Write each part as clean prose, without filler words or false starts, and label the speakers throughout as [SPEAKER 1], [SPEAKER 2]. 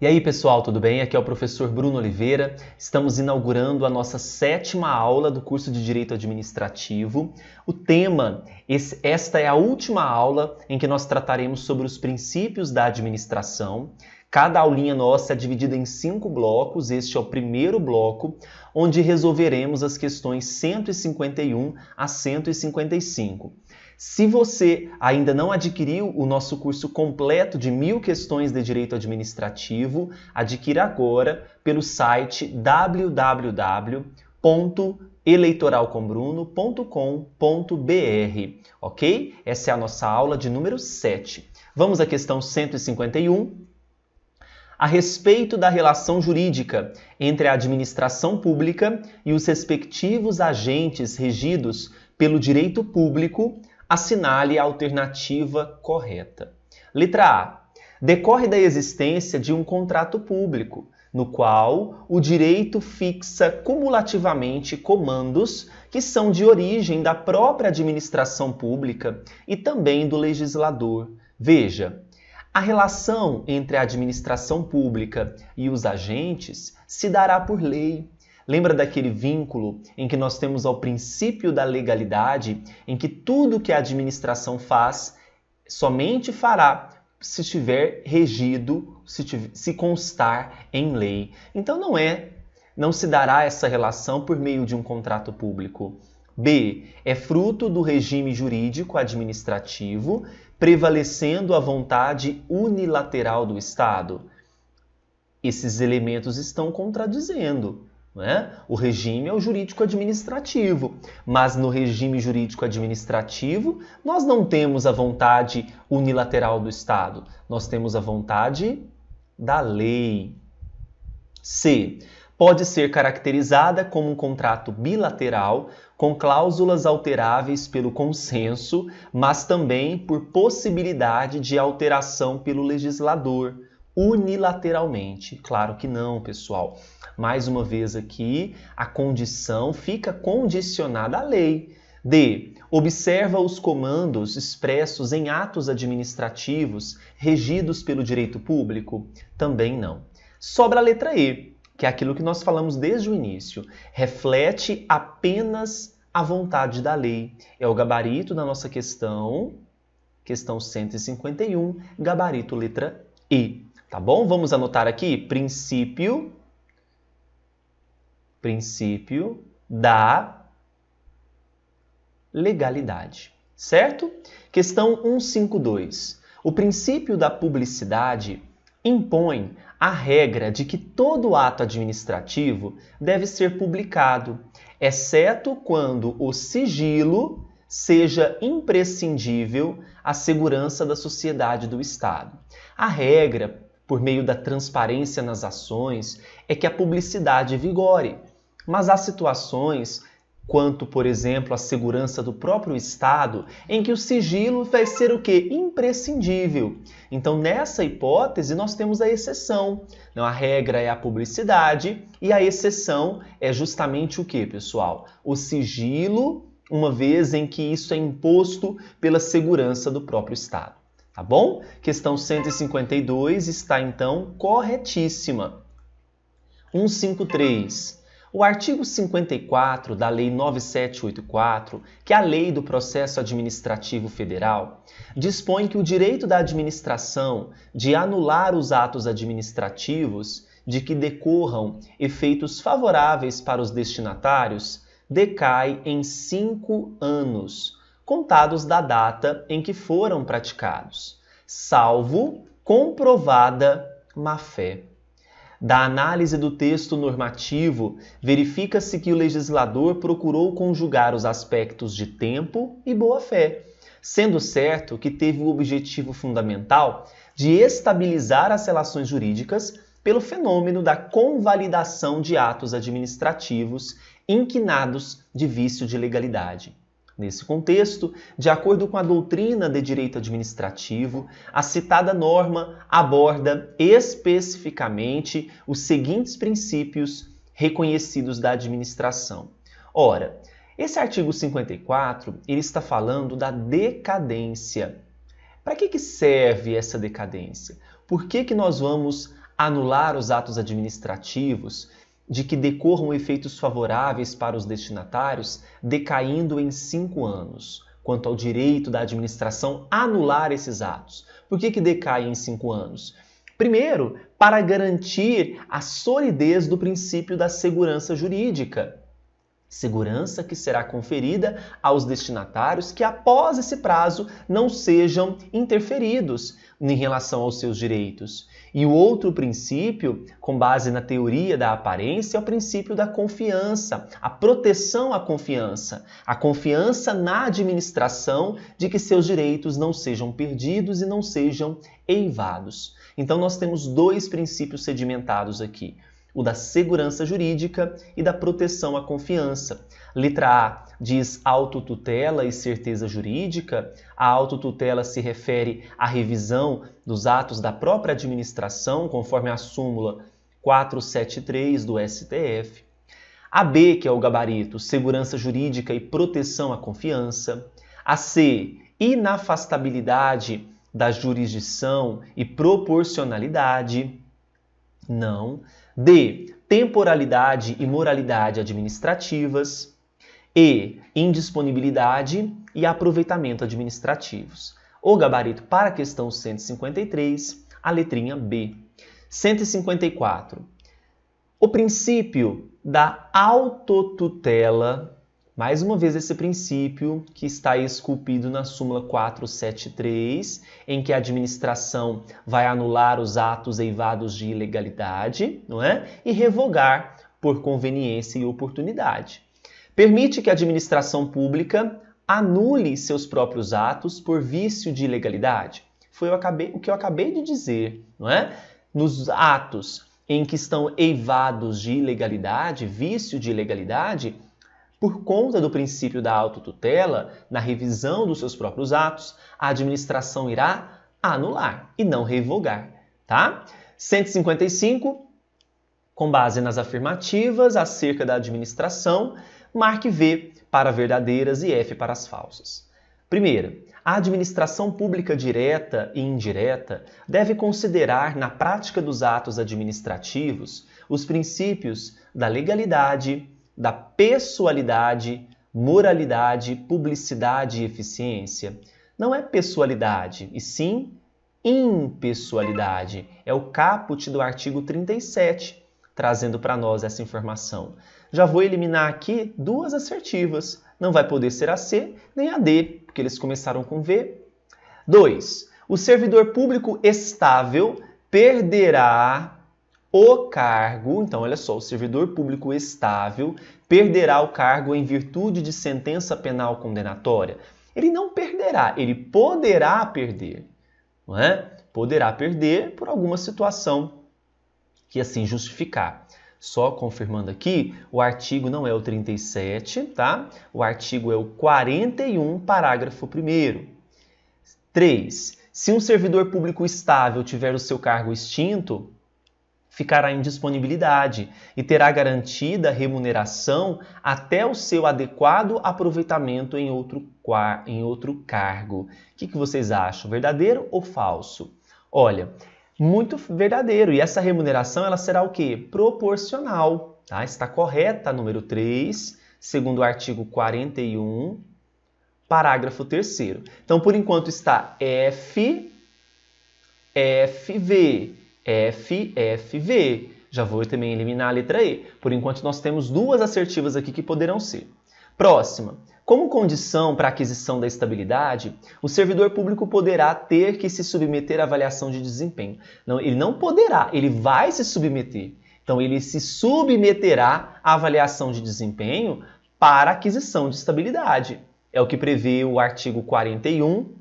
[SPEAKER 1] E aí, pessoal, tudo bem? Aqui é o professor Bruno Oliveira. Estamos inaugurando a nossa 7ª aula do curso de Direito Administrativo. O tema, esta é a última aula em que nós trataremos sobre os princípios da administração. Cada aulinha nossa é dividida em 5 blocos. Este é o primeiro bloco, onde resolveremos as questões 151 a 155. Se você ainda não adquiriu o nosso curso completo de 1000 questões de Direito Administrativo, adquira agora pelo site www.eleitoralcombruno.com.br, ok? Essa é a nossa aula de número 7. Vamos à questão 151. A respeito da relação jurídica entre a administração pública e os respectivos agentes regidos pelo direito público, assinale a alternativa correta. Letra A. Decorre da existência de um contrato público, no qual o direito fixa cumulativamente comandos que são de origem da própria administração pública e também do legislador. Veja, a relação entre a administração pública e os agentes se dará por lei. Lembra daquele vínculo em que nós temos ao princípio da legalidade, em que tudo que a administração faz, somente fará se estiver regido, se constar em lei. Então não se dará essa relação por meio de um contrato público. B. É fruto do regime jurídico administrativo, prevalecendo a vontade unilateral do Estado. Esses elementos estão contradizendo. O regime é o jurídico-administrativo, mas no regime jurídico-administrativo nós não temos a vontade unilateral do Estado, nós temos a vontade da lei. C. Pode ser caracterizada como um contrato bilateral com cláusulas alteráveis pelo consenso, mas também por possibilidade de alteração pelo legislador, unilateralmente. Claro que não, pessoal. Mais uma vez aqui, a condição fica condicionada à lei. D. Observa os comandos expressos em atos administrativos regidos pelo direito público? Também não. Sobra a letra E, que é aquilo que nós falamos desde o início. Reflete apenas a vontade da lei. É o gabarito da nossa questão 151, gabarito letra E. Tá bom? Vamos anotar aqui, princípio da legalidade, certo? Questão 152. O princípio da publicidade impõe a regra de que todo ato administrativo deve ser publicado, exceto quando o sigilo seja imprescindível à segurança da sociedade do Estado. A regra, por meio da transparência nas ações, é que a publicidade vigore. Mas há situações, quanto, por exemplo, à segurança do próprio Estado, em que o sigilo vai ser o quê? Imprescindível. Então, nessa hipótese, nós temos a exceção. Não, a regra é a publicidade e a exceção é justamente o quê, pessoal? O sigilo, uma vez em que isso é imposto pela segurança do próprio Estado. Tá bom? Questão 152 está, então, corretíssima. 153. O artigo 54 da Lei 9784, que é a Lei do Processo Administrativo Federal, dispõe que o direito da administração de anular os atos administrativos de que decorram efeitos favoráveis para os destinatários decai em 5 anos, contados da data em que foram praticados, salvo comprovada má-fé. Da análise do texto normativo, verifica-se que o legislador procurou conjugar os aspectos de tempo e boa-fé, sendo certo que teve o objetivo fundamental de estabilizar as relações jurídicas pelo fenômeno da convalidação de atos administrativos inquinados de vício de legalidade. Nesse contexto, de acordo com a doutrina de direito administrativo, a citada norma aborda especificamente os seguintes princípios reconhecidos da administração. Ora, esse artigo 54, ele está falando da decadência. Para que serve essa decadência? Por que nós vamos anular os atos administrativos de que decorram efeitos favoráveis para os destinatários, decaindo em 5 anos, quanto ao direito da administração anular esses atos. Por que decai em 5 anos? Primeiro, para garantir a solidez do princípio da segurança jurídica. Segurança que será conferida aos destinatários que, após esse prazo, não sejam interferidos em relação aos seus direitos. E o outro princípio, com base na teoria da aparência, é o princípio da confiança, a proteção à confiança. A confiança na administração de que seus direitos não sejam perdidos e não sejam eivados. Então, nós temos 2 princípios sedimentados aqui: o da segurança jurídica e da proteção à confiança. Letra A diz autotutela e certeza jurídica. A autotutela se refere à revisão dos atos da própria administração, conforme a súmula 473 do STF. A B, que é o gabarito, segurança jurídica e proteção à confiança. A C, inafastabilidade da jurisdição e proporcionalidade. Não. D, temporalidade e moralidade administrativas. E, indisponibilidade e aproveitamento administrativos. O gabarito para a questão 153, a letrinha B. 154. O princípio da autotutela, mais uma vez esse princípio que está esculpido na súmula 473, em que a administração vai anular os atos eivados de ilegalidade, não é? E revogar por conveniência e oportunidade. Permite que a administração pública anule seus próprios atos por vício de ilegalidade. Foi o que eu acabei de dizer, não é? Nos atos em que estão eivados de ilegalidade, vício de ilegalidade, por conta do princípio da autotutela, na revisão dos seus próprios atos, a administração irá anular e não revogar, tá? 155, com base nas afirmativas acerca da administração, marque V para verdadeiras e F para as falsas. Primeira, a administração pública direta e indireta deve considerar na prática dos atos administrativos os princípios da legalidade, da pessoalidade, moralidade, publicidade e eficiência. Não é pessoalidade, e sim impessoalidade. É o caput do artigo 37, trazendo para nós essa informação. Já vou eliminar aqui 2 assertivas. Não vai poder ser a C nem a D, porque eles começaram com V. 2. O servidor público estável perderá o cargo. Então, olha só, o servidor público estável perderá o cargo em virtude de sentença penal condenatória. Ele não perderá, ele poderá perder. Não é? Poderá perder por alguma situação que assim justificar. Só confirmando aqui, o artigo não é o 37, tá? O artigo é o 41, parágrafo 1º. 3. Se um servidor público estável tiver o seu cargo extinto, ficará em disponibilidade e terá garantida remuneração até o seu adequado aproveitamento em outro cargo. O que vocês acham? Verdadeiro ou falso? Olha, muito verdadeiro. E essa remuneração ela será o quê? Proporcional. Tá? Está correta a número 3, segundo o artigo 41, parágrafo 3º. Então, por enquanto, está F, FV, F, FV. Já vou também eliminar a letra E. Por enquanto, nós temos 2 assertivas aqui que poderão ser. Próxima. Como condição para a aquisição da estabilidade, o servidor público poderá ter que se submeter à avaliação de desempenho. Não, ele não poderá, ele vai se submeter. Então, ele se submeterá à avaliação de desempenho para a aquisição de estabilidade. É o que prevê o artigo 41,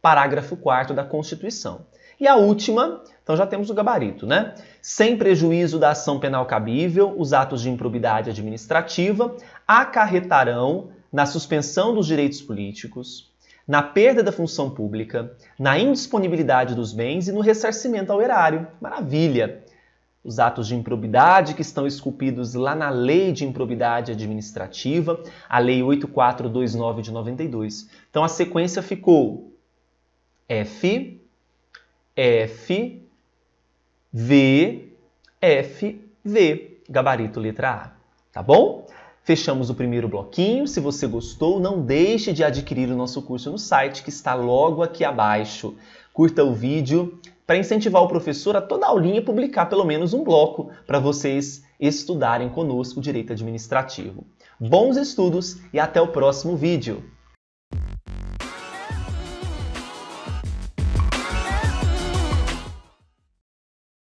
[SPEAKER 1] parágrafo 4º da Constituição. E a última, então já temos o gabarito, né? Sem prejuízo da ação penal cabível, os atos de improbidade administrativa acarretarão na suspensão dos direitos políticos, na perda da função pública, na indisponibilidade dos bens e no ressarcimento ao erário. Maravilha! Os atos de improbidade que estão esculpidos lá na Lei de Improbidade Administrativa, a Lei 8429 de 92. Então a sequência ficou F, F, V, F, V. Gabarito letra A. Tá bom? Fechamos o primeiro bloquinho. Se você gostou, não deixe de adquirir o nosso curso no site, que está logo aqui abaixo. Curta o vídeo para incentivar o professor a toda aulinha publicar pelo menos um bloco para vocês estudarem conosco o direito administrativo. Bons estudos e até o próximo vídeo!